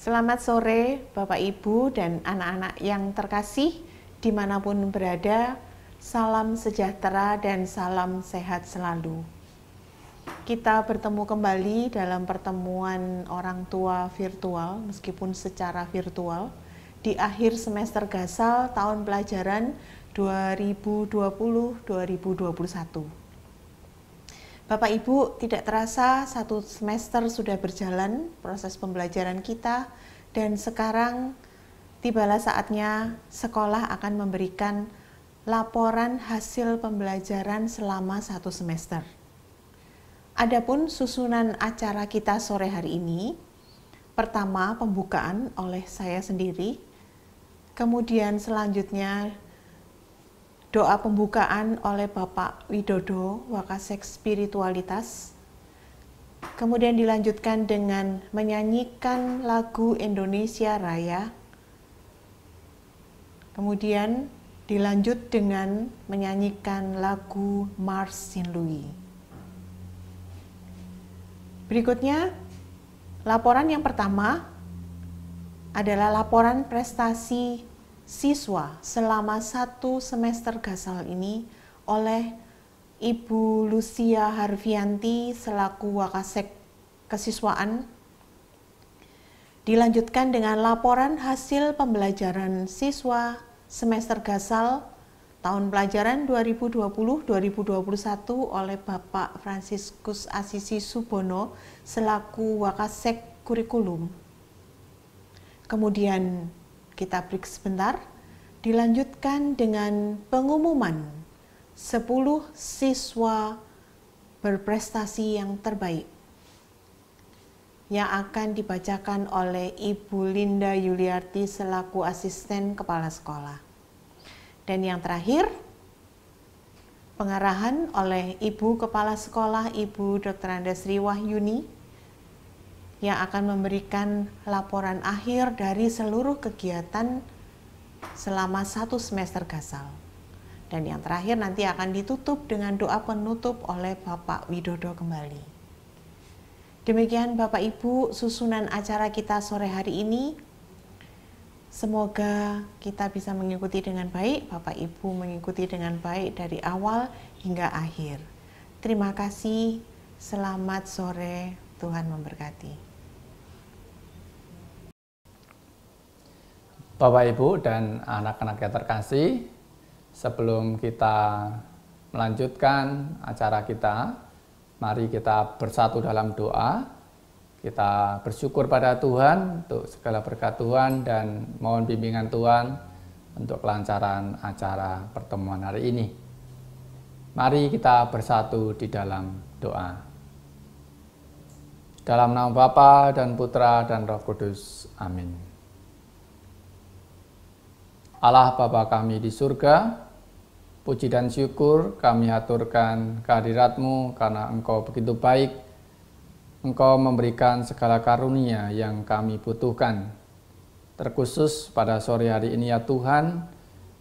Selamat sore Bapak Ibu dan anak-anak yang terkasih dimanapun berada. Salam sejahtera dan salam sehat selalu. Kita bertemu kembali dalam pertemuan orang tua virtual meskipun secara virtual di akhir semester Gasal tahun pelajaran 2020-2021. Bapak Ibu, tidak terasa satu semester sudah berjalan proses pembelajaran kita dan sekarang tibalah saatnya sekolah akan memberikan laporan hasil pembelajaran selama satu semester. Adapun susunan acara kita sore hari ini, pertama pembukaan oleh saya sendiri, kemudian selanjutnya doa pembukaan oleh Bapak Widodo, Wakasek Spiritualitas. Kemudian dilanjutkan dengan menyanyikan lagu Indonesia Raya. Kemudian dilanjut dengan menyanyikan lagu Mars Saint Louis. Berikutnya, laporan yang pertama adalah laporan prestasi siswa selama satu semester Gasal ini oleh Ibu Lucia Harvianti selaku Wakasek Kesiswaan. Dilanjutkan dengan laporan hasil pembelajaran siswa semester Gasal tahun pelajaran 2020-2021 oleh Bapak Fransiskus Asisi Subono selaku Wakasek Kurikulum. Kemudian kita break sebentar, dilanjutkan dengan pengumuman 10 siswa berprestasi yang terbaik yang akan dibacakan oleh Ibu Linda Yuliarti selaku asisten kepala sekolah. Dan yang terakhir, pengarahan oleh Ibu Kepala Sekolah Ibu Dr. Andesri Wahyuni yang akan memberikan laporan akhir dari seluruh kegiatan selama satu semester Gasal. Dan yang terakhir nanti akan ditutup dengan doa penutup oleh Bapak Widodo kembali. Demikian Bapak Ibu susunan acara kita sore hari ini. Semoga kita bisa mengikuti dengan baik, Bapak Ibu mengikuti dengan baik dari awal hingga akhir. Terima kasih, selamat sore, Tuhan memberkati. Bapak Ibu dan anak-anak yang terkasih, sebelum kita melanjutkan acara kita, mari kita bersatu dalam doa. Kita bersyukur pada Tuhan untuk segala berkat Tuhan dan mohon bimbingan Tuhan untuk kelancaran acara pertemuan hari ini. Mari kita bersatu di dalam doa. Dalam nama Bapa dan Putra dan Roh Kudus. Amin. Allah Bapa kami di surga, puji dan syukur kami haturkan kehadirat-Mu karena Engkau begitu baik. Engkau memberikan segala karunia yang kami butuhkan. Terkhusus pada sore hari ini ya Tuhan,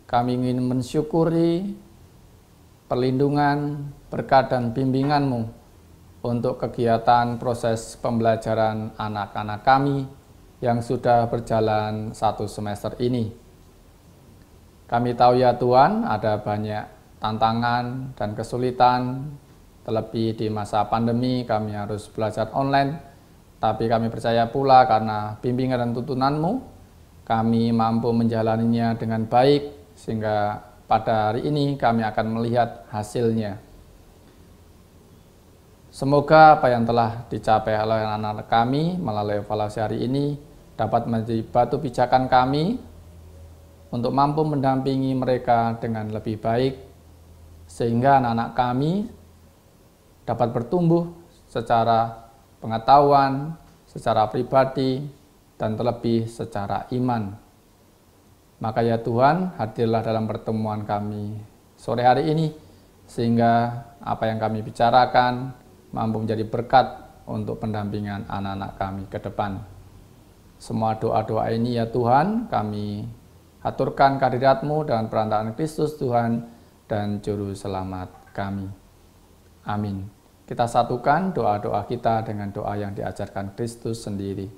kami ingin mensyukuri perlindungan, berkat dan bimbingan-Mu untuk kegiatan proses pembelajaran anak-anak kami yang sudah berjalan satu semester ini. Kami tahu ya Tuhan, ada banyak tantangan dan kesulitan, terlebih di masa pandemi kami harus belajar online, tapi kami percaya pula karena bimbingan dan tuntunan-Mu, kami mampu menjalaninya dengan baik, sehingga pada hari ini kami akan melihat hasilnya. Semoga apa yang telah dicapai oleh anak-anak kami melalui evaluasi hari ini dapat menjadi batu pijakan kami, untuk mampu mendampingi mereka dengan lebih baik, sehingga anak-anak kami dapat bertumbuh secara pengetahuan, secara pribadi, dan terlebih secara iman. Maka ya Tuhan, hadirlah dalam pertemuan kami sore hari ini, sehingga apa yang kami bicarakan mampu menjadi berkat untuk pendampingan anak-anak kami ke depan. Semua doa-doa ini ya Tuhan, kami haturkan kehadirat-Mu dan perantaraan Kristus Tuhan dan Juru Selamat kami. Amin. Kita satukan doa-doa kita dengan doa yang diajarkan Kristus sendiri.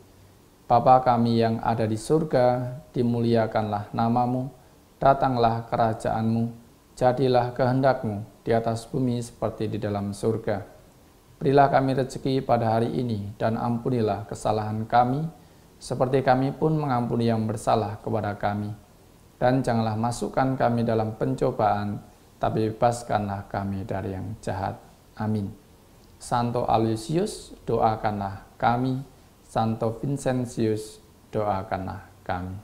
Bapa kami yang ada di surga, dimuliakanlah namamu, datanglah kerajaanmu, jadilah kehendak-mu di atas bumi seperti di dalam surga. Berilah kami rezeki pada hari ini, dan ampunilah kesalahan kami, seperti kami pun mengampuni yang bersalah kepada kami. Dan janganlah masukkan kami dalam pencobaan, tapi bebaskanlah kami dari yang jahat. Amin. Santo Aloysius, doakanlah kami. Santo Vincentius, doakanlah kami.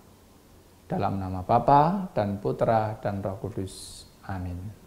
Dalam nama Bapa dan Putra dan Roh Kudus. Amin.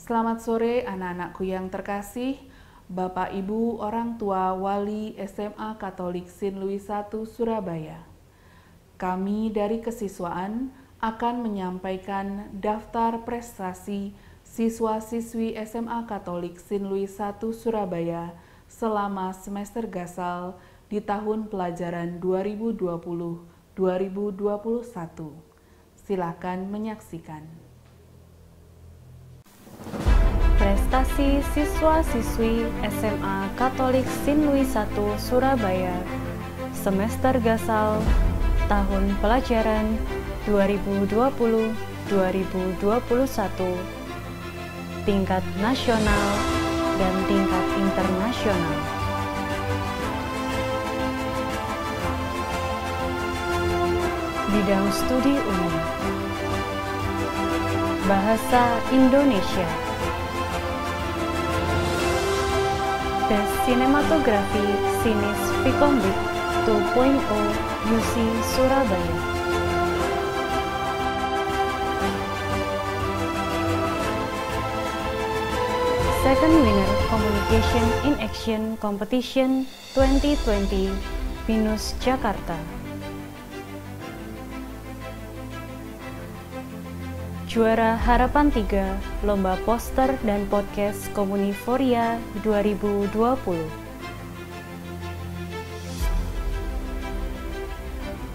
Selamat sore anak-anakku yang terkasih. Bapak Ibu orang tua wali SMA Katolik Saint Louis I Surabaya, kami dari kesiswaan akan menyampaikan daftar prestasi siswa-siswi SMA Katolik Saint Louis I Surabaya selama semester gasal di tahun pelajaran 2020-2021. Silakan menyaksikan. Prestasi siswa-siswi SMA Katolik Saint Louis I Surabaya semester gasal tahun pelajaran 2020-2021 tingkat nasional dan tingkat internasional. Bidang studi umum Bahasa Indonesia, Tes Sinematografi Sinis Vikombit 2.0 UC Surabaya. Second winner Communication in Action Competition 2020 Binus Jakarta. Juara Harapan 3 Lomba Poster dan Podcast Komuniforia 2020.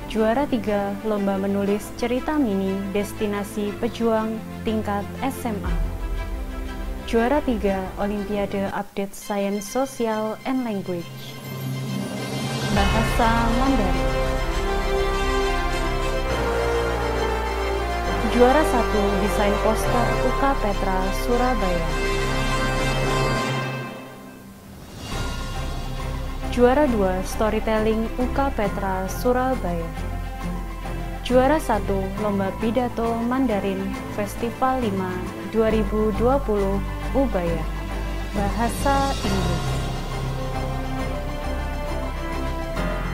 Juara 3 Lomba Menulis Cerita Mini Destinasi Pejuang tingkat SMA. Juara 3 Olimpiade Update Science Social and Language. Bahasa Mandarin. Juara 1 Desain Poster UK Petra Surabaya. Juara 2 Storytelling UK Petra Surabaya. Juara 1 Lomba Pidato Mandarin Festival 5 2020 Ubaya. Bahasa Inggris.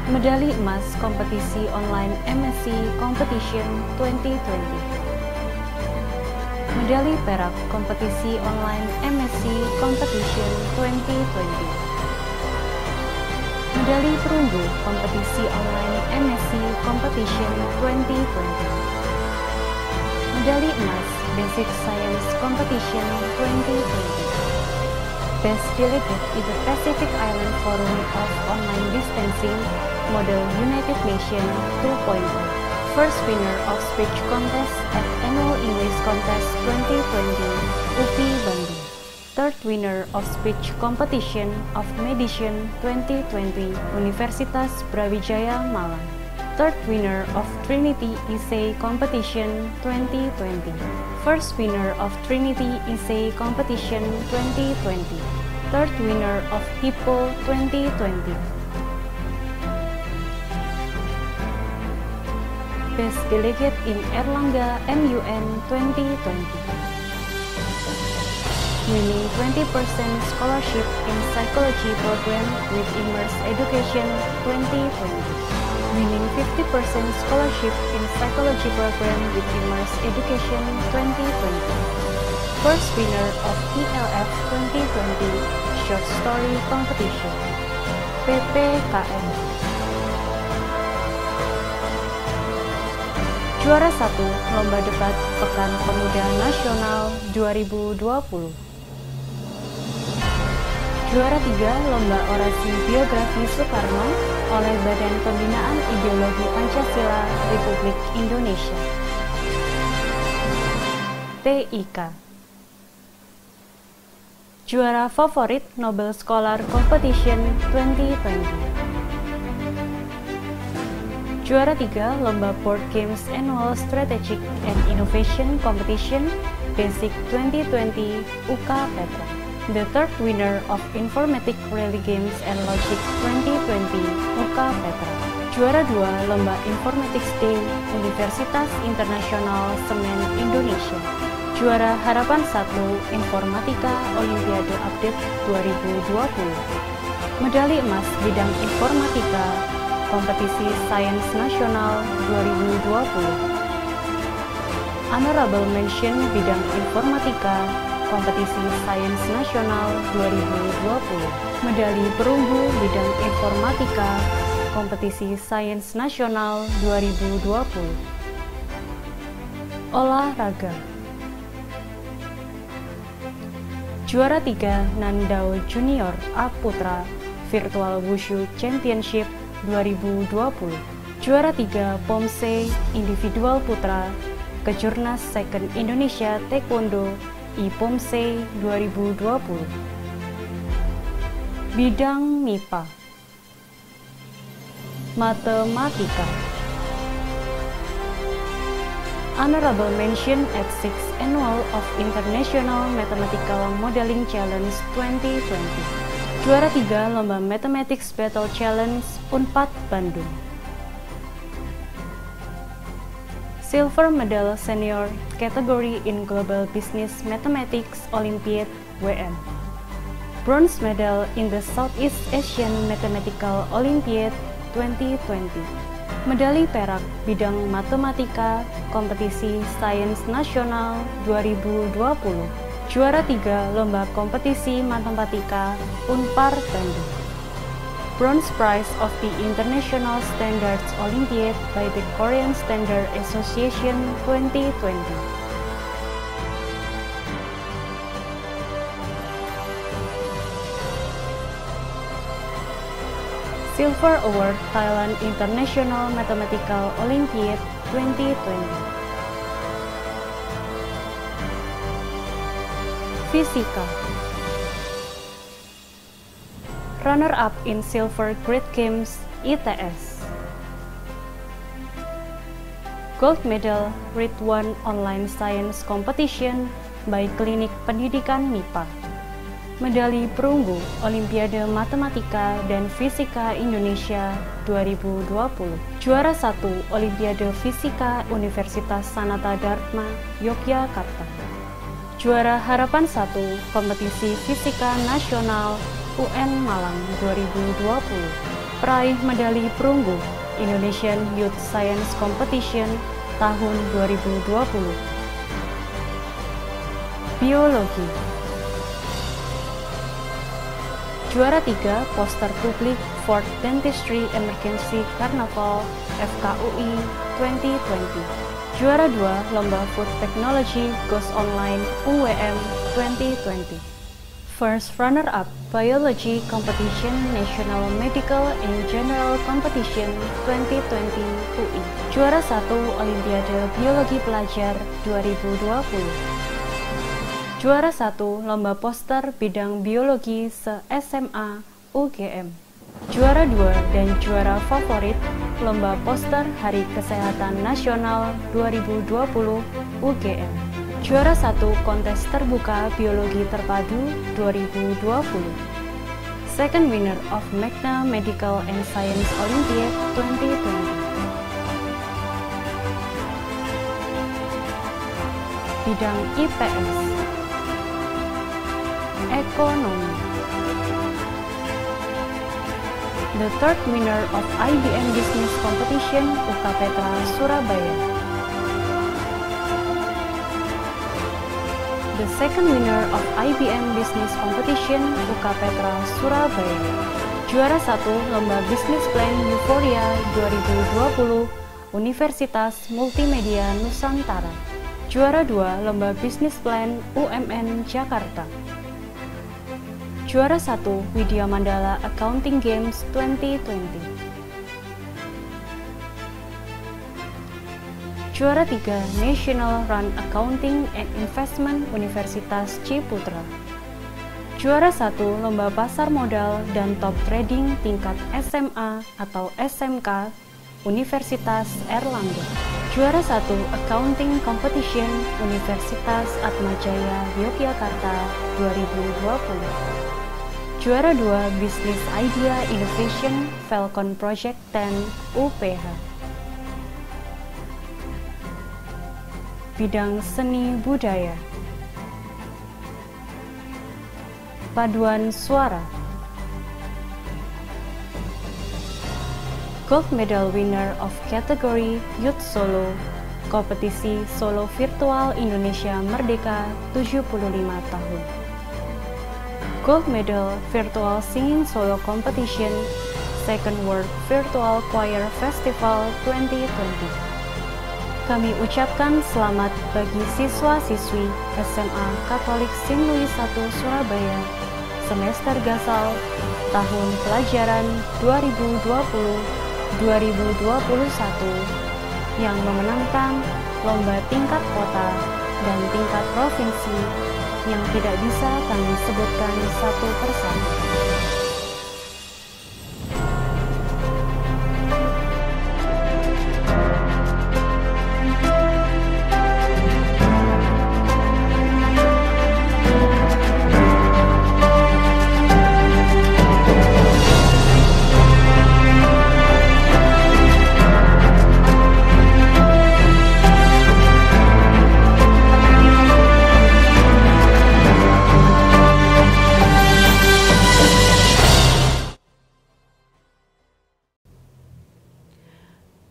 Medali emas kompetisi online MSc Competition 2020. Medali perak kompetisi online MSc Competition 2020. Medali perunggu kompetisi online MSc Competition 2020. Medali emas Basic Science Competition 2020. Best Delegate in the Pacific Island Forum of Online Distancing Model United Nations 2.0. First winner of Speech Contest at Annual English Contest 2020, UPI Bandung. Third winner of Speech Competition of Medicine 2020, Universitas Brawijaya Malang. Third winner of Trinity Essay Competition 2020. First winner of Trinity Essay Competition 2020. Third winner of HIPPO 2020. Best Delegate in Erlangga MUN 2020. Winning 20% scholarship in Psychology Program with Immerse Education 2020. Winning 50% scholarship in Psychology Program with Immerse Education 2020. First winner of ELF 2020 Short Story Competition. PPKM. Juara 1 Lomba Debat Pekan Pemuda Nasional 2020. Juara 3 Lomba Orasi Biografi Soekarno oleh Badan Pembinaan Ideologi Pancasila Republik Indonesia. TIK. Juara Favorit Nobel Scholar Competition 2020. Juara 3 Lomba Board Games Annual Strategic and Innovation Competition Basic 2020 UK Petra. The third winner of Informatic Rally Games and Logic 2020 UK Petra. Juara 2 Lomba Informatics Day Universitas Internasional Semen Indonesia. Juara Harapan 1 Informatika Olimpiade Update 2020. Medali emas bidang informatika Kompetisi Sains Nasional 2020. Honorable Mention bidang informatika kompetisi Sains Nasional 2020. Medali perunggu bidang informatika, kompetisi Sains Nasional 2020. Olahraga. Juara 3 Nandao Junior A Putra Virtual Wushu Championship 2020. Juara 3 POMSE Individual Putra Kejurnas Second Indonesia Taekwondo I-POMSE 2020. Bidang MIPA. Matematika. Honorable mention at 6th Annual of International Mathematical Modeling Challenge 2020. Juara 3 Lomba Mathematics Battle Challenge Unpad Bandung. Silver Medal Senior Category in Global Business Mathematics Olympiad WM. Bronze Medal in the Southeast Asian Mathematical Olympiad 2020. Medali perak bidang matematika kompetisi Sains Nasional 2020. Juara 3 Lomba Kompetisi Matematika Unpar Bandung. Bronze prize of the International Standards Olympiad by the Korean Standard Association 2020. Silver Award Thailand International Mathematical Olympiad 2020. Fisika. Runner-up in Silver Great Games ITS. Gold Medal Read 1 Online Science Competition by Klinik Pendidikan MIPA. Medali perunggu Olimpiade Matematika dan Fisika Indonesia 2020. Juara 1 Olimpiade Fisika Universitas Sanata Dharma Yogyakarta. Juara Harapan 1 Kompetisi Fisika Nasional UN Malang 2020. Peraih medali perunggu Indonesian Youth Science Competition tahun 2020. Biologi. Juara 3 Poster Publik for Dentistry Emergency Carnaval FKUI 2020. Juara 2 Lomba Food Technology Goes Online UWM 2020. First runner-up Biology Competition National Medical and General Competition 2020 UI. Juara 1 Olimpiade Biologi Pelajar 2020. Juara 1 Lomba Poster Bidang Biologi se-SMA UGM. Juara 2 dan juara favorit Lomba Poster Hari Kesehatan Nasional 2020 UGM. Juara 1 Kontes Terbuka Biologi Terpadu 2020. Second winner of Magna Medical and Science Olympiad 2020. Bidang IPS. Ekonomi. The third winner of IBM Business Competition UK Petra Surabaya. The second winner of IBM Business Competition UK Petra Surabaya. Juara 1 Lomba Business Plan Euphoria 2020 Universitas Multimedia Nusantara. Juara 2 Lomba Business Plan UMN Jakarta. Juara 1 Widya Mandala Accounting Games 2020. Juara 3 National Run Accounting and Investment Universitas Ciputra. Juara 1 Lomba Pasar Modal dan Top Trading tingkat SMA atau SMK Universitas Erlangga. Juara 1 Accounting Competition Universitas Atmajaya Yogyakarta 2020. Juara 2 Business Idea Innovation Falcon Project 10 UPH. Bidang Seni Budaya. Paduan Suara. Gold Medal winner of category Youth Solo Kompetisi Solo Virtual Indonesia Merdeka 75 tahun. Gold Medal Virtual Singing Solo Competition Second World Virtual Choir Festival 2020. Kami ucapkan selamat bagi siswa-siswi SMA Katolik St. Louis I Surabaya semester Gasal tahun pelajaran 2020-2021 yang memenangkan lomba tingkat kota dan tingkat provinsi yang tidak bisa kami sebutkan satu persatu.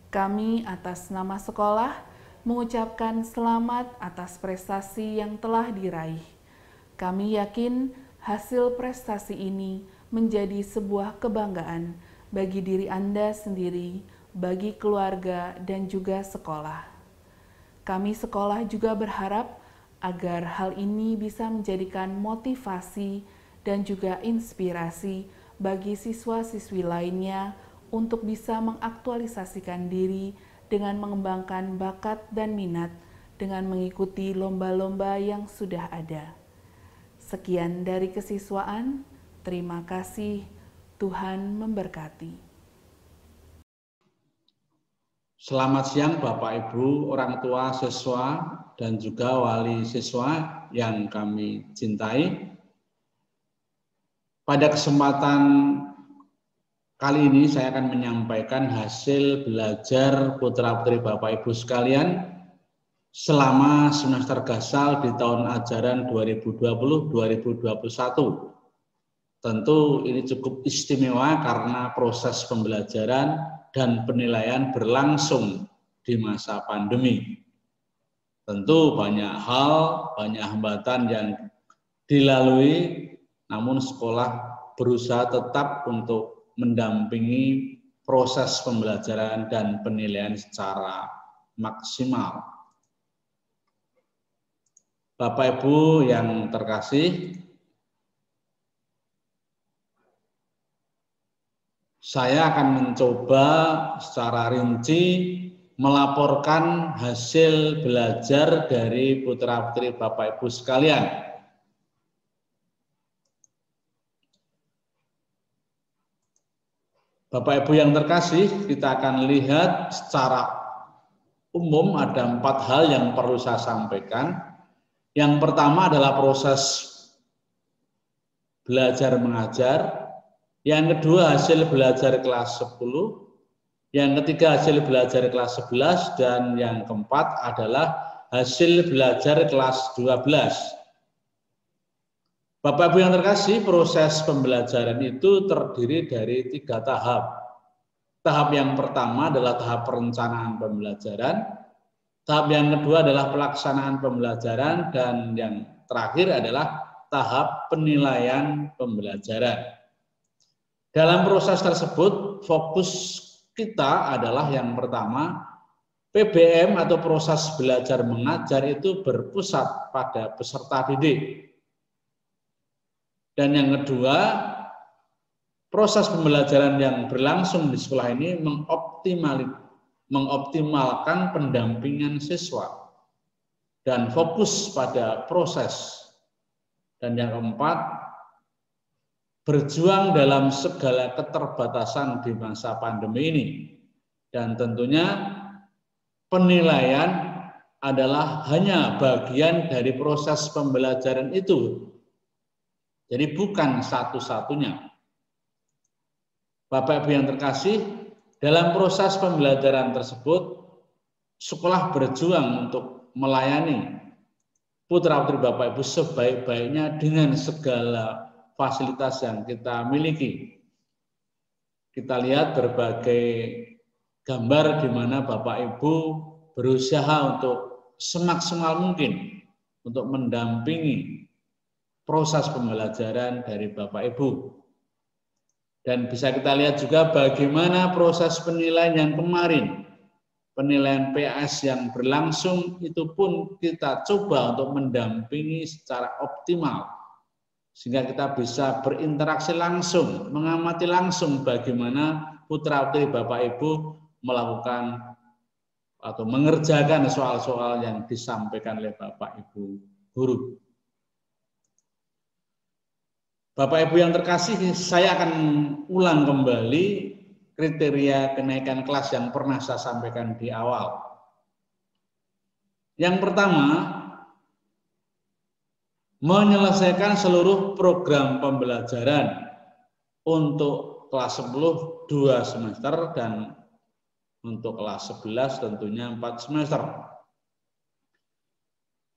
Kami atas nama sekolah mengucapkan selamat atas prestasi yang telah diraih. Kami yakin hasil prestasi ini menjadi sebuah kebanggaan bagi diri Anda sendiri, bagi keluarga, dan juga sekolah. Kami sekolah juga berharap agar hal ini bisa menjadikan motivasi dan juga inspirasi bagi siswa-siswi lainnya untuk bisa mengaktualisasikan diri dengan mengembangkan bakat dan minat dengan mengikuti lomba-lomba yang sudah ada. Sekian dari kesiswaan, terima kasih, Tuhan memberkati. Selamat siang Bapak Ibu, orang tua siswa, dan juga wali siswa yang kami cintai. Pada kesempatan kali ini saya akan menyampaikan hasil belajar putra-putri Bapak Ibu sekalian selama semester Gasal di tahun ajaran 2020-2021. Tentu ini cukup istimewa karena proses pembelajaran dan penilaian berlangsung di masa pandemi. Tentu banyak hal, banyak hambatan yang dilalui, namun sekolah berusaha tetap untuk mendampingi proses pembelajaran dan penilaian secara maksimal. Bapak Ibu yang terkasih, saya akan mencoba secara rinci melaporkan hasil belajar dari putra-putri Bapak Ibu sekalian. Bapak Ibu yang terkasih, kita akan lihat secara umum ada 4 hal yang perlu saya sampaikan. Yang pertama adalah proses belajar mengajar. Yang kedua hasil belajar kelas 10. Yang ketiga hasil belajar kelas 11. Dan yang keempat adalah hasil belajar kelas 12. Bapak Ibu yang terkasih, proses pembelajaran itu terdiri dari 3 tahap. Tahap yang pertama adalah tahap perencanaan pembelajaran. Tahap yang kedua adalah pelaksanaan pembelajaran. Dan yang terakhir adalah tahap penilaian pembelajaran. Dalam proses tersebut, fokus kita adalah yang pertama, PBM atau proses belajar mengajar itu berpusat pada peserta didik. Dan yang kedua, proses pembelajaran yang berlangsung di sekolah ini mengoptimalkan pendampingan siswa dan fokus pada proses. Dan yang keempat, berjuang dalam segala keterbatasan di masa pandemi ini. Dan tentunya penilaian adalah hanya bagian dari proses pembelajaran itu. Jadi bukan satu-satunya. Bapak Ibu yang terkasih, dalam proses pembelajaran tersebut, sekolah berjuang untuk melayani putra-putri Bapak Ibu sebaik-baiknya dengan segala fasilitas yang kita miliki. Kita lihat berbagai gambar di mana Bapak Ibu berusaha untuk semaksimal mungkin untuk mendampingi proses pembelajaran dari Bapak Ibu. Dan bisa kita lihat juga bagaimana proses penilaian yang kemarin, penilaian PAS yang berlangsung itu pun kita coba untuk mendampingi secara optimal, sehingga kita bisa berinteraksi langsung, mengamati langsung bagaimana putra-putri Bapak Ibu melakukan atau mengerjakan soal-soal yang disampaikan oleh Bapak Ibu guru. Bapak Ibu yang terkasih, saya akan ulang kembali kriteria kenaikan kelas yang pernah saya sampaikan di awal. Yang pertama, menyelesaikan seluruh program pembelajaran untuk kelas 10 2 semester dan untuk kelas 11 tentunya 4 semester.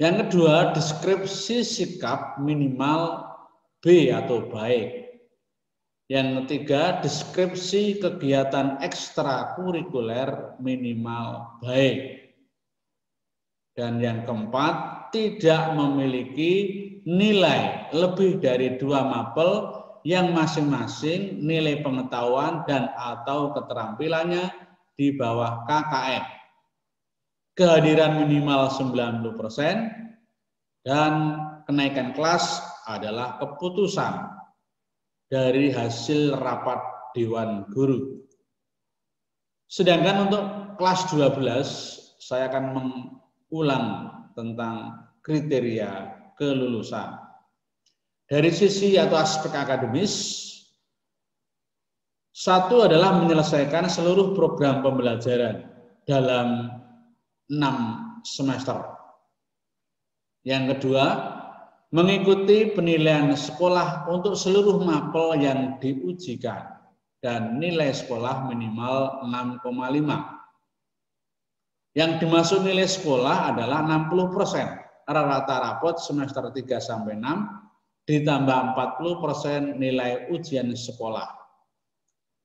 Yang kedua, deskripsi sikap minimal B atau baik. Yang ketiga, deskripsi kegiatan ekstrakurikuler minimal baik. Dan yang keempat, tidak memiliki nilai lebih dari 2 mapel yang masing-masing nilai pengetahuan dan atau keterampilannya di bawah KKM. Kehadiran minimal 90% dan kenaikan kelas adalah keputusan dari hasil rapat Dewan Guru. Sedangkan untuk kelas 12, saya akan mengulang tentang kriteria kelulusan. Dari sisi atau aspek akademis, satu adalah menyelesaikan seluruh program pembelajaran dalam 6 semester. Yang kedua, mengikuti penilaian sekolah untuk seluruh mapel yang diujikan dan nilai sekolah minimal 6,5. Yang dimaksud nilai sekolah adalah 60% rata rapot semester 3 sampai 6 ditambah 40% nilai ujian sekolah.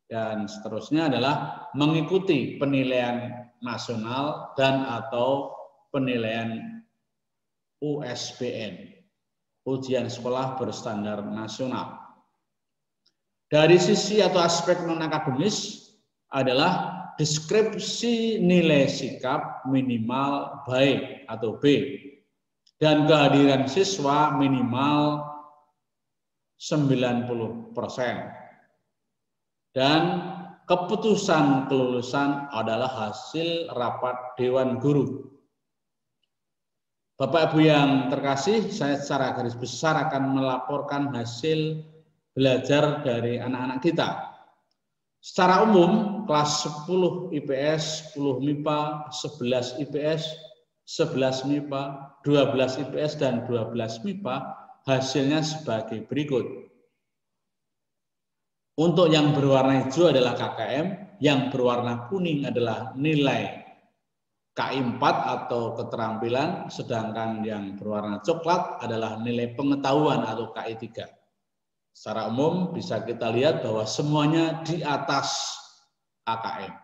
Dan seterusnya adalah mengikuti penilaian nasional dan atau penilaian USBN. Ujian sekolah berstandar nasional. Dari sisi atau aspek non-akademis adalah deskripsi nilai sikap minimal baik atau B dan kehadiran siswa minimal 90%. Dan keputusan kelulusan adalah hasil rapat Dewan Guru. Bapak Ibu yang terkasih, saya secara garis besar akan melaporkan hasil belajar dari anak-anak kita. Secara umum, kelas 10 IPS, 10 MIPA, 11 IPS, 11 MIPA, 12 IPS, dan 12 MIPA hasilnya sebagai berikut. Untuk yang berwarna hijau adalah KKM, yang berwarna kuning adalah nilai KI 4 atau keterampilan, sedangkan yang berwarna coklat adalah nilai pengetahuan atau KI 3. Secara umum bisa kita lihat bahwa semuanya di atas KKM.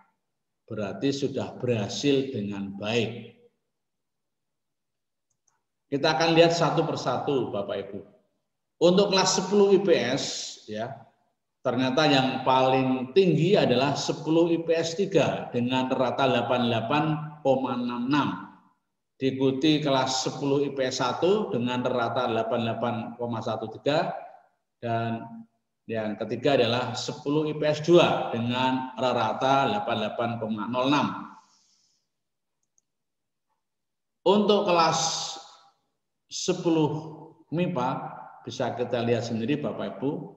Berarti sudah berhasil dengan baik. Kita akan lihat satu persatu Bapak Ibu. Untuk kelas 10 IPS ya, ternyata yang paling tinggi adalah 10 IPS 3 dengan rata 88,66. Diikuti kelas 10 IPS 1 dengan rata 88,13 dan yang ketiga adalah 10 IPS 2 dengan rata 88,06. Untuk kelas 10 MIPA bisa kita lihat sendiri Bapak Ibu,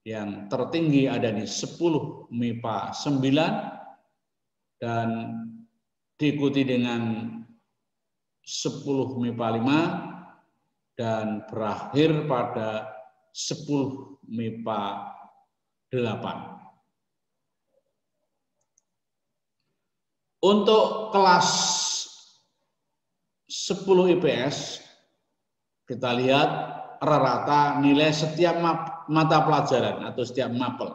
yang tertinggi ada di 10 MIPA 9 dan diikuti dengan 10 MIPA 5 dan berakhir pada 10 MIPA 8. Untuk kelas 10 IPS kita lihat rata nilai setiap mata pelajaran atau setiap mapel.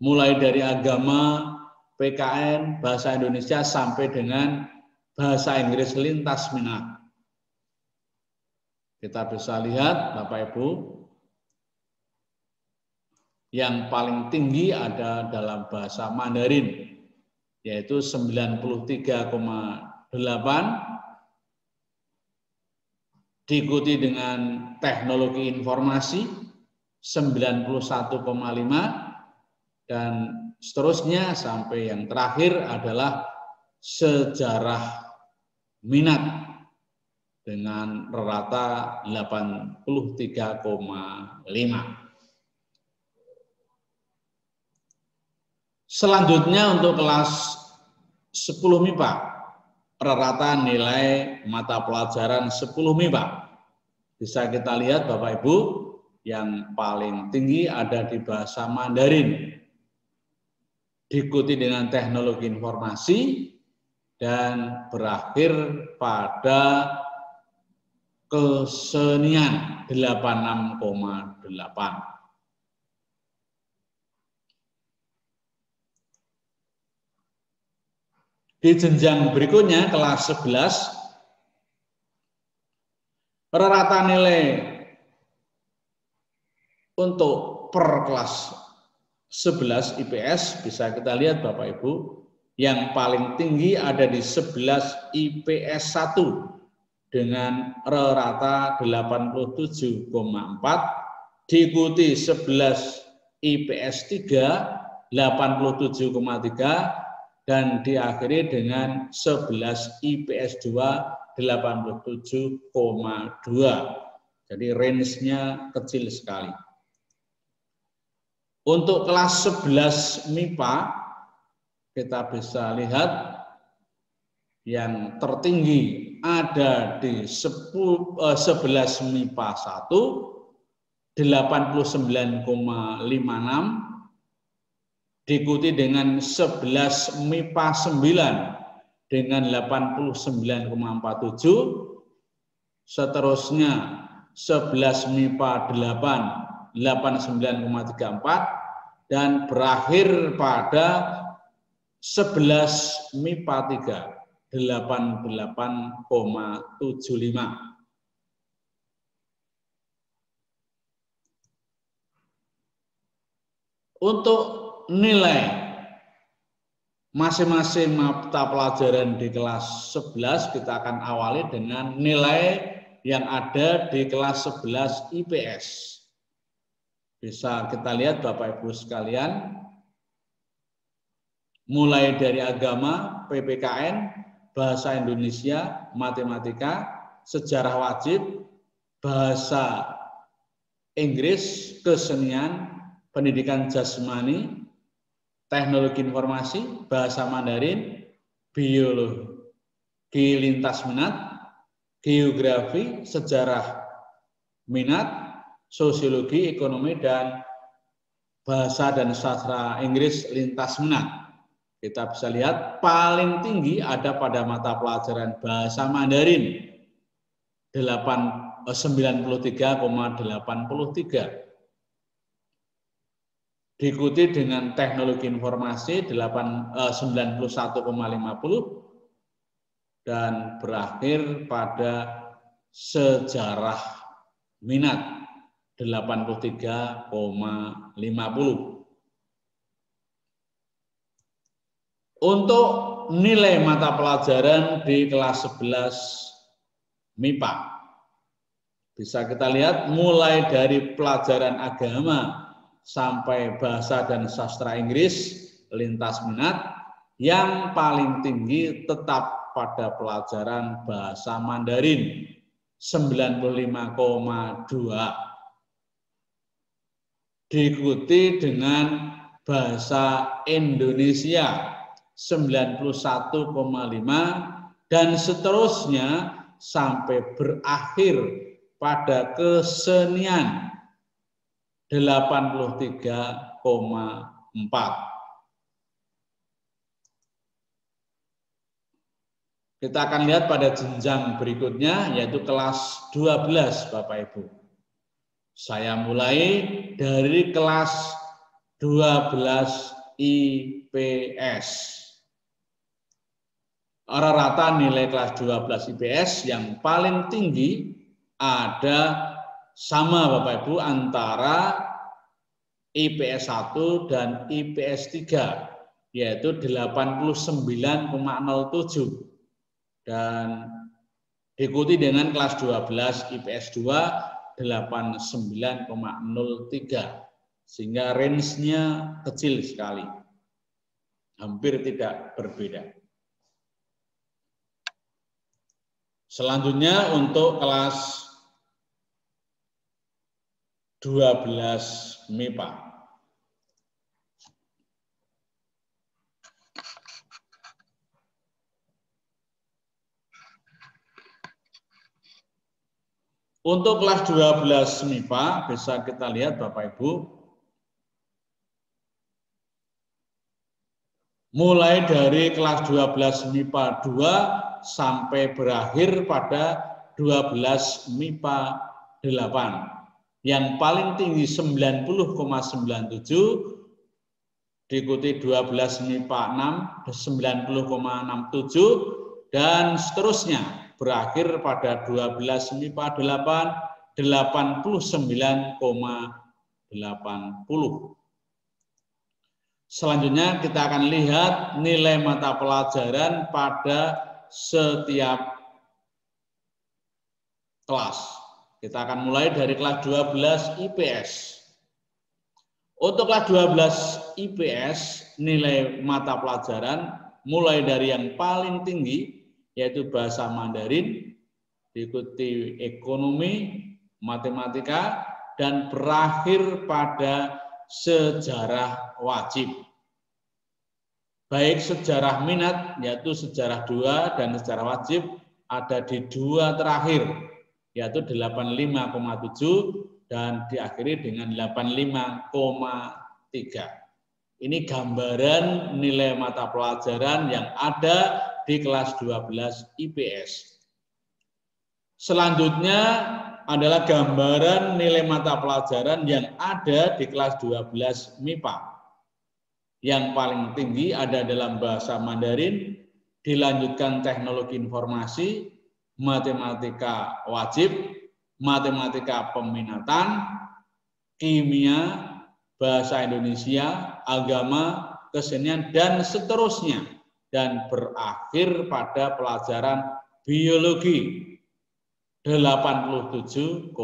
Mulai dari agama, PKN, bahasa Indonesia sampai dengan bahasa Inggris lintas minat. Kita bisa lihat Bapak Ibu, yang paling tinggi ada dalam bahasa Mandarin, yaitu 93,8, diikuti dengan teknologi informasi 91,5, dan seterusnya sampai yang terakhir adalah sejarah minat dengan rata 83,5. Selanjutnya untuk kelas 10 MIPA, rata nilai mata pelajaran 10 MIPA. Bisa kita lihat Bapak Ibu, yang paling tinggi ada di bahasa Mandarin, diikuti dengan teknologi informasi, dan berakhir pada kesenian 86,8. Di jenjang berikutnya kelas 11, rata nilai untuk per kelas 11 IPS bisa kita lihat Bapak Ibu, yang paling tinggi ada di 11 IPS 1 dengan rata 87,4, diikuti 11 IPS 3 87,3, dan diakhiri dengan 11 IPS 2 87,2. Jadi range-nya kecil sekali. Untuk kelas 11 MIPA kita bisa lihat yang tertinggi ada di 11 MIPA 1 89,56, diikuti dengan 11 MIPA 9 dengan 89,47, seterusnya 11 MIPA 8 89,34, dan berakhir pada 11 MIPA 3 88,75. Untuk nilai masing-masing mata pelajaran di kelas 11 kita akan awali dengan nilai yang ada di kelas 11 IPS. Bisa kita lihat Bapak Ibu sekalian, mulai dari agama, PPKN, bahasa Indonesia, matematika, sejarah wajib, bahasa Inggris, kesenian, pendidikan jasmani, teknologi informasi, bahasa Mandarin, biologi lintas minat, geografi, sejarah minat, sosiologi, ekonomi, dan bahasa dan sastra Inggris lintas minat. Kita bisa lihat paling tinggi ada pada mata pelajaran bahasa Mandarin 93,83, diikuti dengan teknologi informasi 91,50, dan berakhir pada sejarah minat 83,50. Untuk nilai mata pelajaran di kelas 11 MIPA, bisa kita lihat mulai dari pelajaran agama sampai bahasa dan sastra Inggris lintas minat, yang paling tinggi tetap pada pelajaran bahasa Mandarin 95,2, diikuti dengan bahasa Indonesia 91,5, dan seterusnya sampai berakhir pada kesenian 83,4. Kita akan lihat pada jenjang berikutnya, yaitu kelas 12 Bapak Ibu. Saya mulai dari kelas 12 IPS. rata nilai kelas 12 IPS yang paling tinggi ada sama Bapak Ibu antara IPS 1 dan IPS 3, yaitu 89,07 dan diikuti dengan kelas 12 IPS 2 89,03, sehingga range-nya kecil sekali, hampir tidak berbeda. Selanjutnya untuk kelas 12 MIPA. Untuk kelas 12 MIPA bisa kita lihat Bapak Ibu, mulai dari kelas 12 MIPA 2 sampai berakhir pada 12 MIPA 8. Yang paling tinggi 90,97, diikuti 12 MIPA 6 90,67 dan seterusnya berakhir pada 12 MIPA 8 89,80. Selanjutnya kita akan lihat nilai mata pelajaran pada setiap kelas. Kita akan mulai dari kelas 12 IPS. Untuk kelas 12 IPS, nilai mata pelajaran mulai dari yang paling tinggi, yaitu bahasa Mandarin, diikuti ekonomi, matematika, dan berakhir pada sejarah wajib. Baik sejarah minat, yaitu sejarah 2 dan sejarah wajib, ada di 2 terakhir, yaitu 85,7 dan diakhiri dengan 85,3. Ini gambaran nilai mata pelajaran yang ada di kelas 12 IPS. Selanjutnya adalah gambaran nilai mata pelajaran yang ada di kelas 12 MIPA. Yang paling tinggi ada dalam bahasa Mandarin, dilanjutkan teknologi informasi, matematika wajib, matematika peminatan, kimia, bahasa Indonesia, agama, kesenian, dan seterusnya. Dan berakhir pada pelajaran biologi 87,50.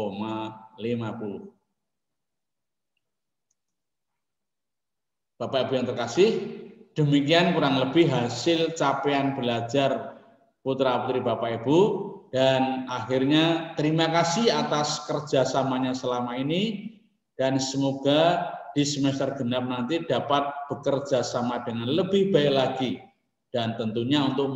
Bapak Ibu yang terkasih, demikian kurang lebih hasil capaian belajar putra-putri Bapak Ibu, dan akhirnya terima kasih atas kerjasamanya selama ini, dan semoga di semester genap nanti dapat bekerja sama dengan lebih baik lagi, dan tentunya untuk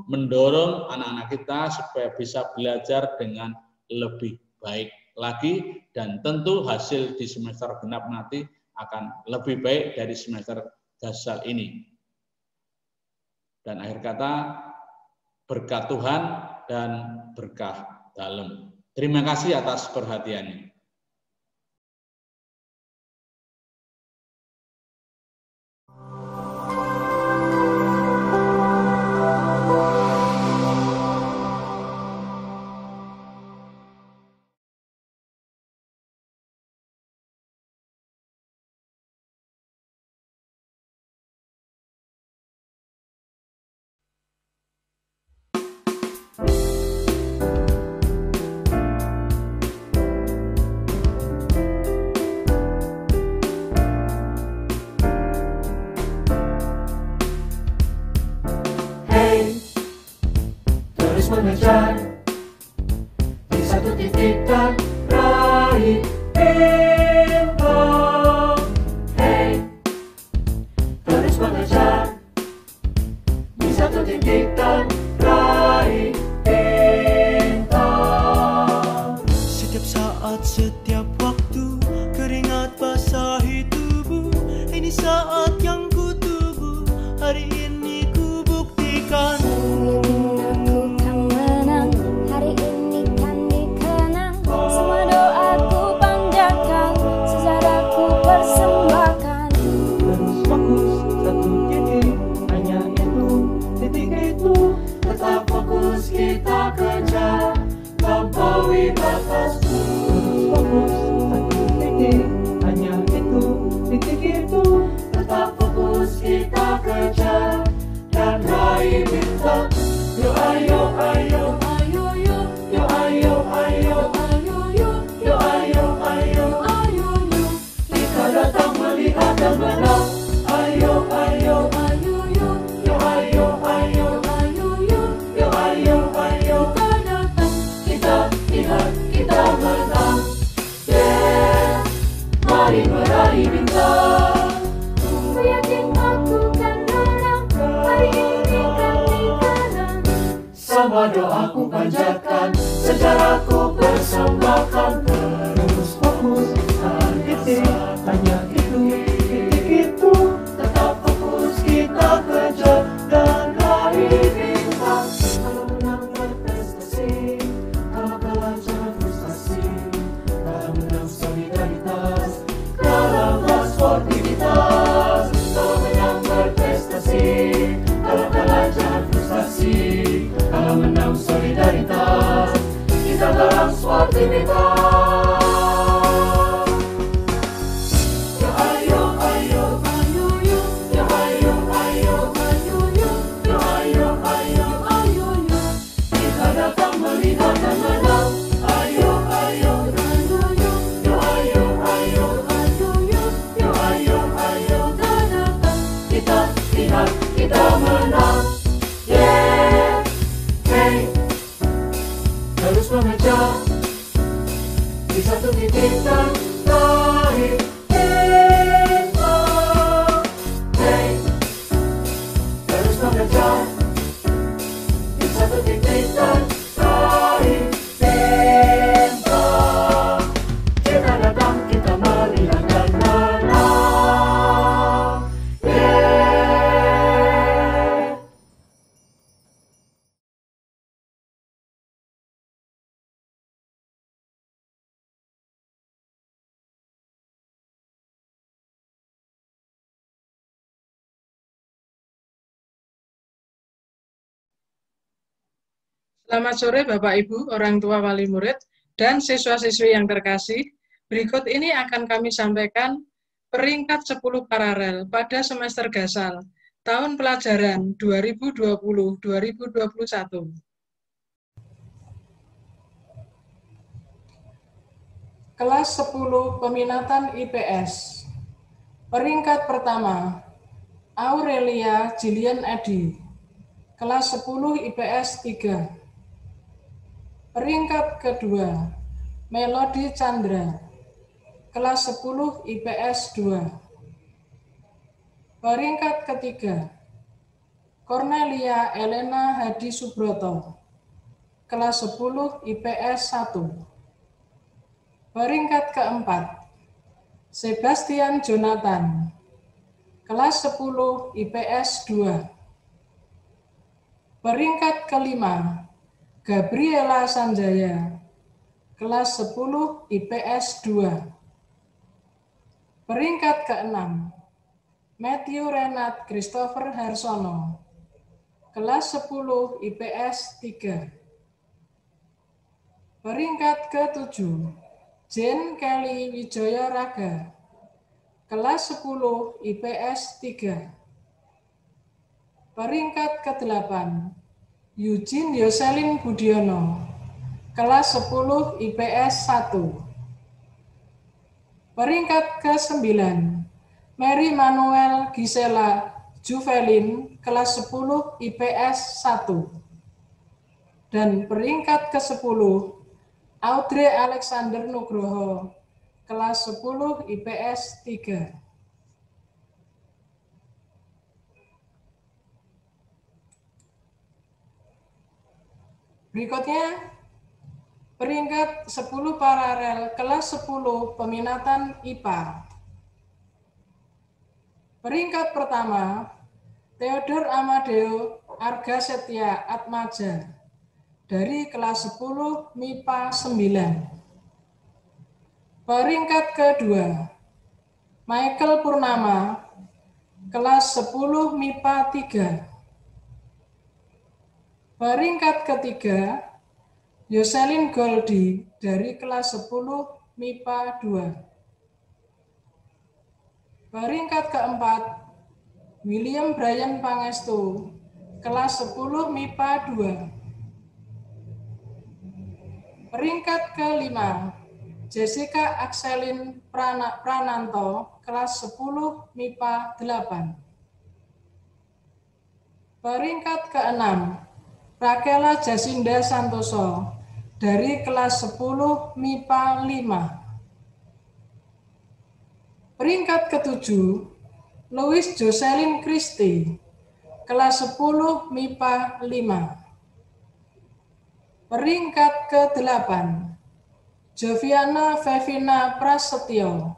mendorong anak-anak kita supaya bisa belajar dengan lebih baik lagi, dan tentu hasil di semester genap nanti akan lebih baik dari semester dasar ini. Dan akhir kata, berkat Tuhan dan berkah dalam. Terima kasih atas perhatiannya. mari meraih bintang. Ku yakin aku kan menang, hari ini kami menang. Semua doaku panjatkan, sejarahku persembahkan. Terus fokus, titik, hanya itu, titik itu. Tetap fokus kita kejar dan raih bintang. Kalau menang berprestasi, kalau kalah jangan frustasi. Kalau menang solidaritas, kalahlah sportivitas. Kalau menang berprestasi, kalau kalah jangan frustasi. Kalau menang solidaritas, kita dalam sportivitas. Kita menang, yeah, hey. Terus mengejar di satu titik terakhir, hey. Terus mengejar di satu titik terakhir, kita datang, kita melihat dan menang, yeah. Selamat sore Bapak Ibu, orang tua wali murid, dan siswa-siswi yang terkasih. Berikut ini akan kami sampaikan peringkat 10 paralel pada semester Gasal, tahun pelajaran 2020-2021. Kelas 10 Peminatan IPS. Peringkat pertama, Aurelia Jillian Edi. Kelas 10 IPS 3. Peringkat kedua, Melody Chandra, kelas 10 IPS 2. Peringkat ketiga, Cornelia Elena Hadi Subroto, kelas 10 IPS 1. Peringkat keempat, Sebastian Jonathan, kelas 10 IPS 2. Peringkat kelima, Gabriela Sanjaya, kelas 10 IPS 2. Peringkat keenam, Matthew Renat Christopher Harsono, kelas 10 IPS 3. Peringkat ketujuh, Jane Kelly Wijaya Raga, kelas 10 IPS 3. Peringkat ke-8, Eugene Yoselin Budiono, kelas 10 IPS 1. Peringkat ke-9, Mary Manuel Gisela Juvelin, kelas 10 IPS 1. Dan peringkat ke-10, Audrey Alexander Nugroho, kelas 10 IPS 3. Berikutnya, peringkat 10 paralel kelas 10 peminatan IPA. Peringkat pertama, Theodor Amadeo Arga Setia Atmaja, dari kelas 10 MIPA 9. Peringkat kedua, Michael Purnama, kelas 10 MIPA 3. Peringkat ketiga, Yoselin Goldi dari kelas 10 MIPA 2. Peringkat keempat, William Brian Pangestu, kelas 10 MIPA 2. Peringkat kelima, Jessica Axelin Prananto, kelas 10 MIPA 8. Peringkat keenam, Rakela Jasinda Santoso, dari kelas 10 MIPA Peringkat ke-7, Louis Jocelyn Christie, kelas 10 MIPA 5. Peringkat ke-8, Joviana Vevina Prasetyo,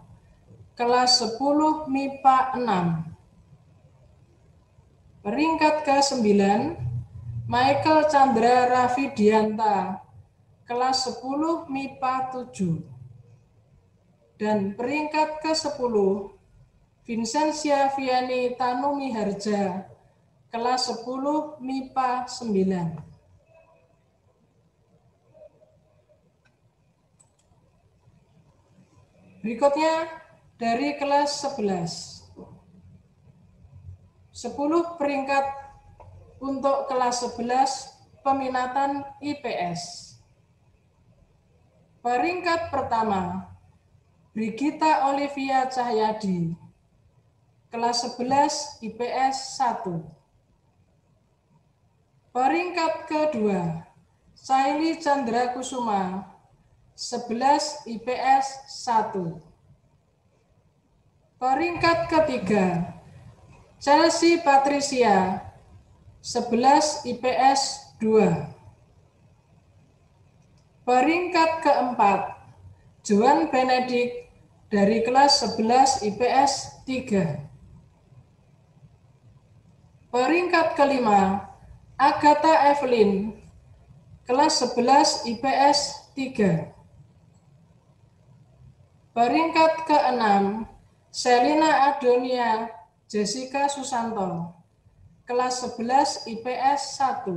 kelas 10 MIPA 6. Peringkat ke-9, Michael Chandra Rafidianta, kelas 10 MIPA 7. Dan peringkat ke-10, Vincentia Viani Tanumi Harja, kelas 10 MIPA 9. Berikutnya dari kelas 11. 10 peringkat untuk kelas 11 peminatan IPS. Peringkat pertama, Brigita Olivia Cahyadi, kelas 11 IPS 1. Peringkat kedua, Saili Chandra Kusuma, 11 IPS 1. Peringkat ketiga, Chelsea Patricia, 11 IPS 2. Peringkat keempat, Joan Benedict dari kelas 11 IPS 3. Peringkat kelima, Agatha Evelyn, kelas 11 IPS 3. Peringkat ke-6, Selina Adonia Jessica Susanto, kelas 11 IPS 1.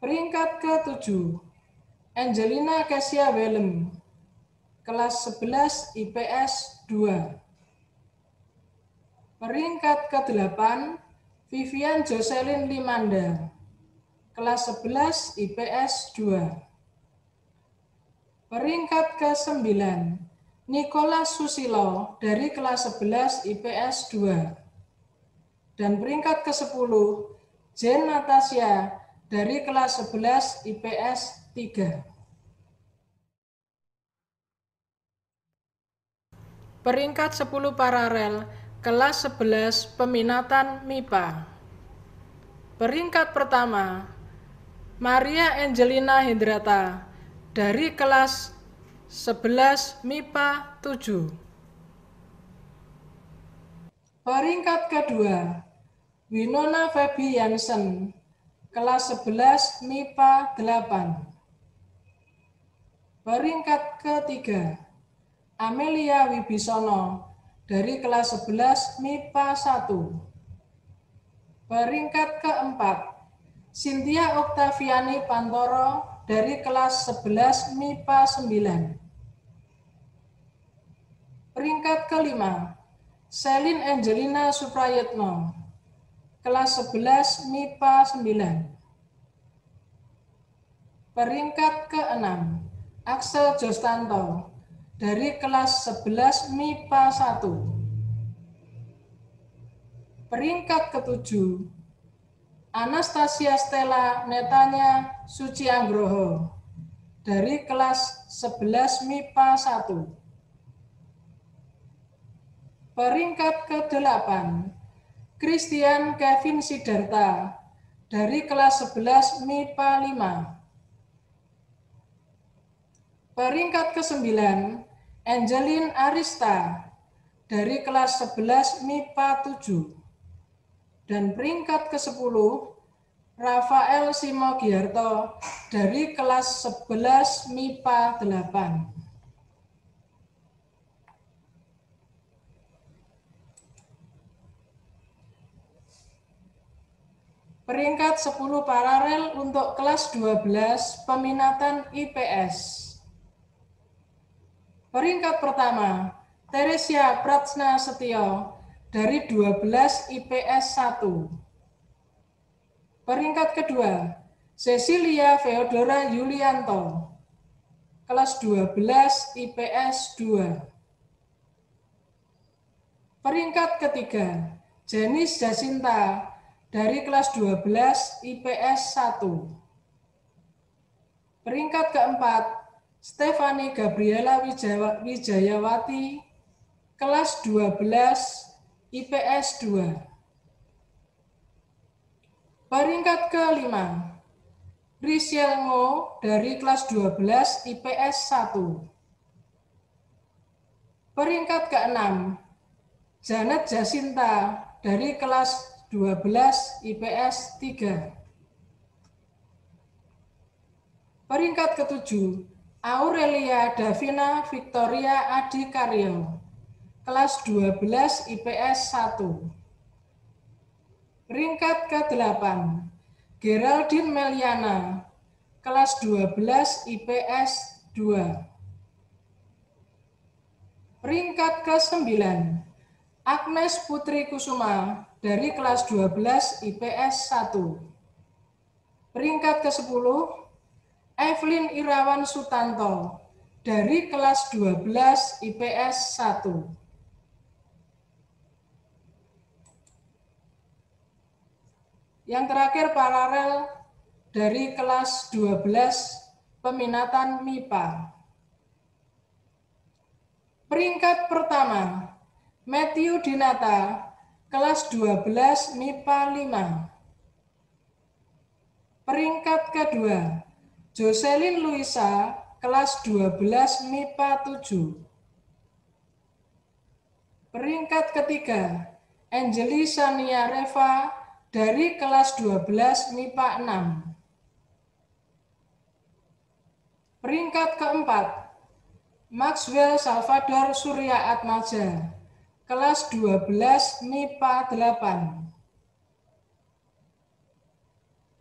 Peringkat ke-7, Angelina Kesia Wellem, kelas 11 IPS 2. Peringkat ke-8, Vivian Jocelyn Limanda, kelas 11 IPS 2. Peringkat ke-9, Nicholas Susilo dari kelas 11 IPS 2. Dan peringkat ke-10, Jane Natasha dari kelas 11 IPS 3. Peringkat 10 paralel, kelas 11 peminatan MIPA. Peringkat pertama, Maria Angelina Hendrata dari kelas 11 MIPA 7. Peringkat kedua, Winona Feby Jansen, kelas 11 MIPA 8. Peringkat ketiga, Amelia Wibisono dari kelas 11 MIPA 1. Peringkat keempat, Cynthia Oktaviani Pantoro dari kelas 11 MIPA 9. Peringkat kelima, Selin Angelina Suprayitno, kelas 11 MIPA 9. Peringkat ke-6, Axel Jostanto dari kelas 11 MIPA 1. Peringkat ke-7, Anastasia Stella Netanya Sucianggroho dari kelas 11 MIPA 1. Peringkat ke-8, Christian Kevin Sidarta dari kelas 11 MIPA 5. Peringkat ke-9, Angelin Arista dari kelas 11 MIPA 7. Dan peringkat ke-10, Rafael Simogiarto dari kelas 11 MIPA 8. Peringkat 10 paralel untuk kelas 12 peminatan IPS. Peringkat pertama, Teresia Pratsna Setio dari 12 IPS 1. Peringkat kedua, Cecilia Feodora Yulianto, kelas 12 IPS 2. Peringkat ketiga, Jenis Jacinta dari kelas 12 IPS 1. Peringkat keempat, Stefani Gabriela Wijayawati, kelas 12, IPS 2. Peringkat ke-5, Risiel Ngo dari kelas 12, IPS 1. Peringkat ke-6, Janet Jasinta dari kelas 12, IPS 3. Peringkat ke-7, Aurelia Davina Victoria Adi Karyo, kelas 12, IPS 1. Peringkat ke-8, Geraldine Meliana, kelas 12, IPS 2. Peringkat ke-9, Agnes Putri Kusuma dari kelas 12, IPS 1. Peringkat ke-10, Evelyn Irawan Sutanto dari kelas 12, IPS 1. Yang terakhir paralel dari kelas 12 peminatan MIPA. Peringkat pertama, Matthew Dinata, kelas 12 MIPA 5. Peringkat kedua, Jocelyn Luisa, kelas 12 MIPA 7. Peringkat ketiga, Angeli Sania Reva, dari kelas 12 MIPA 6. Peringkat keempat, Maxwell Salvador Surya Atmaja, kelas 12 MIPA 8.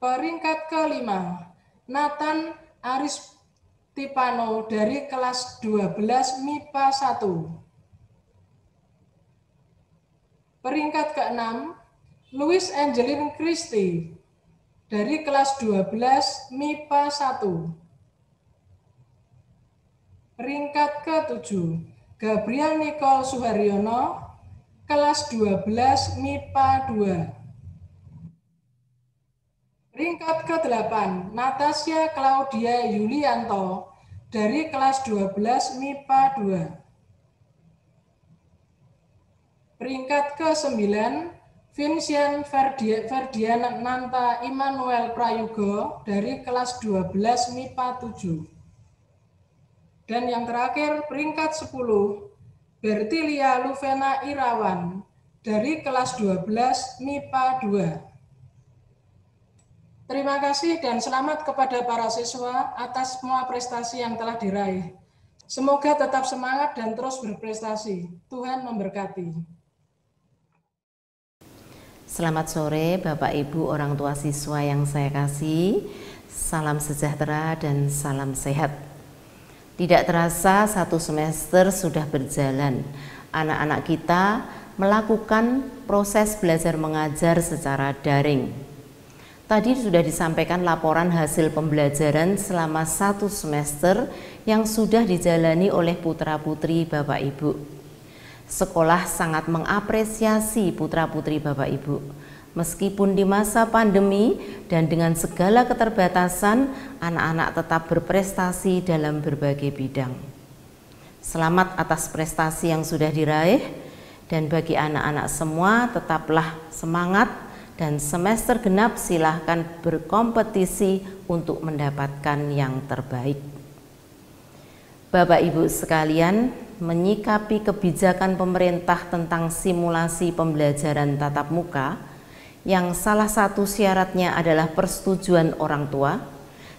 Peringkat kelima, Nathan Aris Tipano dari kelas 12 MIPA 1. Peringkat keenam, Louis Angeline Christie dari kelas 12 MIPA 1. Peringkat ke-7, Gabriel Nicole Suharyono, kelas 12 MIPA 2. Peringkat ke-8, Natasha Claudia Yulianto dari kelas 12 MIPA 2. Peringkat ke-9, Vincent Ferdiananta Immanuel Prayugo dari kelas 12 MIPA 7. Dan yang terakhir peringkat 10, Bertilia Luvena Irawan dari kelas 12 MIPA 2. Terima kasih dan selamat kepada para siswa atas semua prestasi yang telah diraih. Semoga tetap semangat dan terus berprestasi. Tuhan memberkati. Selamat sore Bapak Ibu orang tua siswa yang saya kasih. Salam sejahtera dan salam sehat. Tidak terasa satu semester sudah berjalan. Anak-anak kita melakukan proses belajar mengajar secara daring. Tadi sudah disampaikan laporan hasil pembelajaran selama satu semester yang sudah dijalani oleh putra-putri Bapak Ibu. Sekolah sangat mengapresiasi putra-putri Bapak Ibu. Meskipun di masa pandemi dan dengan segala keterbatasan, anak-anak tetap berprestasi dalam berbagai bidang. Selamat atas prestasi yang sudah diraih, dan bagi anak-anak semua tetaplah semangat, dan semester genap silahkan berkompetisi untuk mendapatkan yang terbaik. Bapak Ibu sekalian, menyikapi kebijakan pemerintah tentang simulasi pembelajaran tatap muka yang salah satu syaratnya adalah persetujuan orang tua,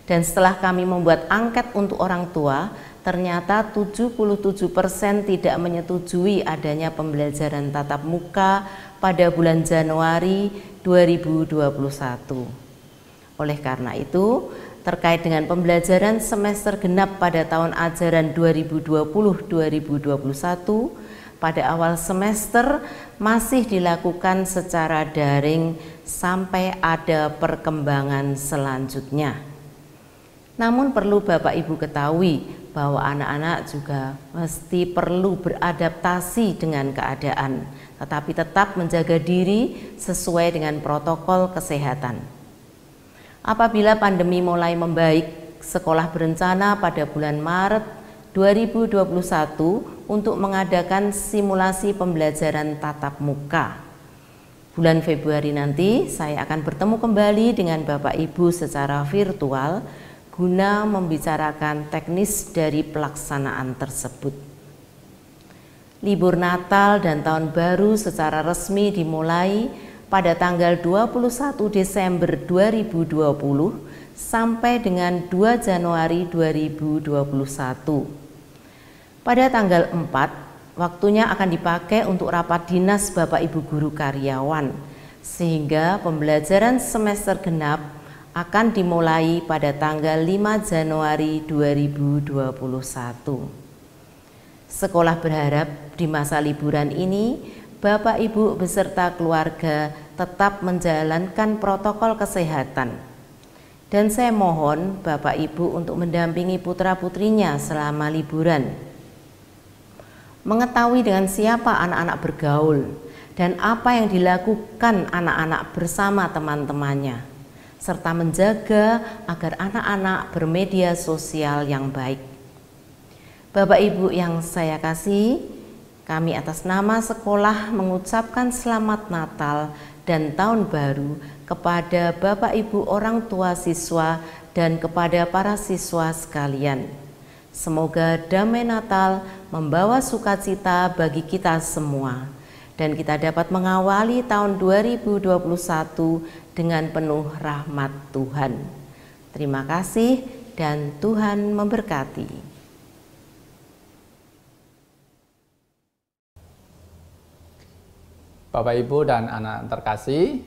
dan setelah kami membuat angket untuk orang tua, ternyata 77% tidak menyetujui adanya pembelajaran tatap muka pada bulan Januari 2021. Oleh karena itu, terkait dengan pembelajaran semester genap pada tahun ajaran 2020-2021, pada awal semester masih dilakukan secara daring sampai ada perkembangan selanjutnya. Namun perlu Bapak Ibu ketahui bahwa anak-anak juga mesti perlu beradaptasi dengan keadaan, tetapi tetap menjaga diri sesuai dengan protokol kesehatan. Apabila pandemi mulai membaik sekolah berencana pada bulan Maret 2021 untuk mengadakan simulasi pembelajaran tatap muka. Bulan Februari nanti saya akan bertemu kembali dengan Bapak Ibu secara virtual guna membicarakan teknis dari pelaksanaan tersebut. Libur Natal dan Tahun Baru secara resmi dimulai pada tanggal 21 Desember 2020 sampai dengan 2 Januari 2021. Pada tanggal 4, waktunya akan dipakai untuk rapat dinas Bapak Ibu guru karyawan, sehingga pembelajaran semester genap akan dimulai pada tanggal 5 Januari 2021. Sekolah berharap di masa liburan ini Bapak Ibu beserta keluarga tetap menjalankan protokol kesehatan. Dan saya mohon Bapak Ibu untuk mendampingi putra-putrinya selama liburan. Mengetahui dengan siapa anak-anak bergaul dan apa yang dilakukan anak-anak bersama teman-temannya, serta menjaga agar anak-anak bermedia sosial yang baik. Bapak Ibu yang saya kasih, kami atas nama sekolah mengucapkan selamat Natal dan Tahun Baru kepada Bapak Ibu orang tua siswa dan kepada para siswa sekalian. Semoga damai Natal membawa sukacita bagi kita semua dan kita dapat mengawali tahun 2021 dengan penuh rahmat Tuhan. Terima kasih dan Tuhan memberkati. Bapak, Ibu, dan anak terkasih,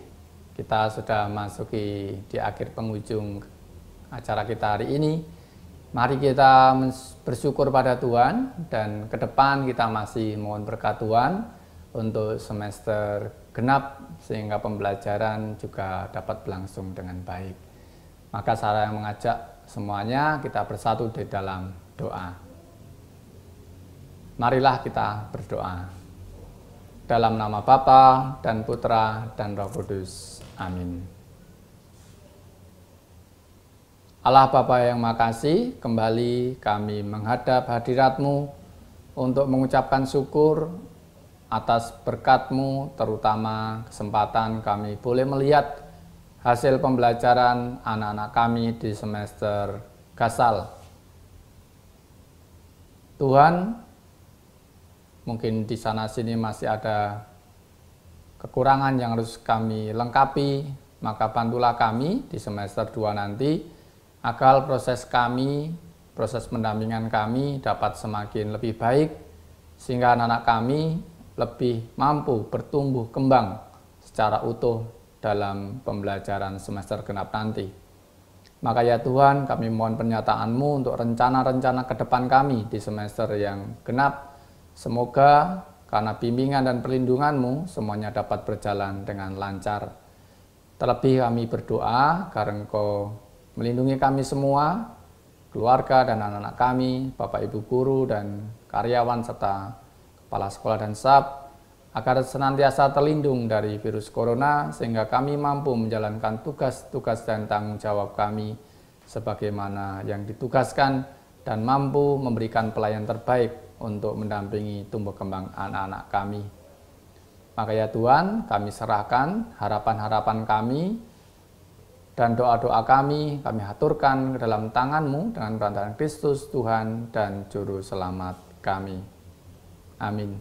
kita sudah masuki di akhir penghujung acara kita hari ini. Mari kita bersyukur pada Tuhan dan ke depan kita masih mohon berkat Tuhan untuk semester genap sehingga pembelajaran juga dapat berlangsung dengan baik. Maka saya mengajak semuanya kita bersatu di dalam doa. Marilah kita berdoa. Dalam nama Bapa dan Putra dan Roh Kudus. Amin. Allah Bapa yang makasih, kembali kami menghadap hadirat-Mu untuk mengucapkan syukur atas berkat-Mu, terutama kesempatan kami boleh melihat hasil pembelajaran anak-anak kami di semester Gasal. Tuhan, mungkin di sana-sini masih ada kekurangan yang harus kami lengkapi, maka bantulah kami di semester 2 nanti, agar proses pendampingan kami dapat semakin lebih baik, sehingga anak-anak kami lebih mampu bertumbuh kembang secara utuh dalam pembelajaran semester genap nanti. Maka ya Tuhan, kami mohon pernyataan-Mu untuk rencana-rencana ke depan kami di semester yang genap. Semoga karena bimbingan dan perlindungan-Mu semuanya dapat berjalan dengan lancar. Terlebih kami berdoa agar Engkau melindungi kami semua, keluarga dan anak-anak kami, Bapak Ibu guru dan karyawan serta kepala sekolah dan staf, agar senantiasa terlindung dari virus corona sehingga kami mampu menjalankan tugas-tugas dan tanggung jawab kami sebagaimana yang ditugaskan dan mampu memberikan pelayanan terbaik untuk mendampingi tumbuh kembang anak-anak kami. Maka ya Tuhan, kami serahkan harapan-harapan kami dan doa-doa kami haturkan ke dalam tangan-Mu dengan perantaraan Kristus Tuhan dan Juru Selamat kami. Amin.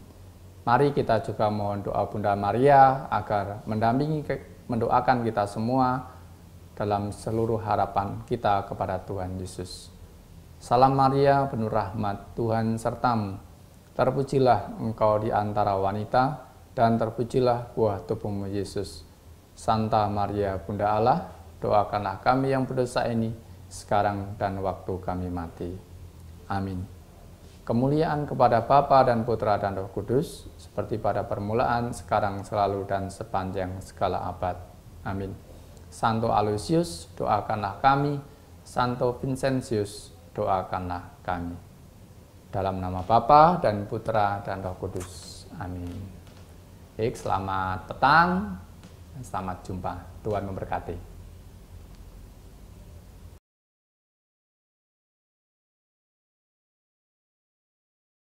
Mari kita juga mohon doa Bunda Maria agar mendoakan kita semua dalam seluruh harapan kita kepada Tuhan Yesus. Salam Maria, penuh rahmat, Tuhan sertamu. Terpujilah engkau di antara wanita, dan terpujilah buah tubuhmu Yesus. Santa Maria, Bunda Allah, doakanlah kami yang berdosa ini, sekarang dan waktu kami mati. Amin. Kemuliaan kepada Bapa dan Putra dan Roh Kudus, seperti pada permulaan, sekarang, selalu, dan sepanjang segala abad. Amin. Santo Aloysius, doakanlah kami. Santo Vincentius, doakanlah kami. Dalam nama Bapa dan Putra dan Roh Kudus. Amin. Baik, selamat petang dan selamat jumpa. Tuhan memberkati.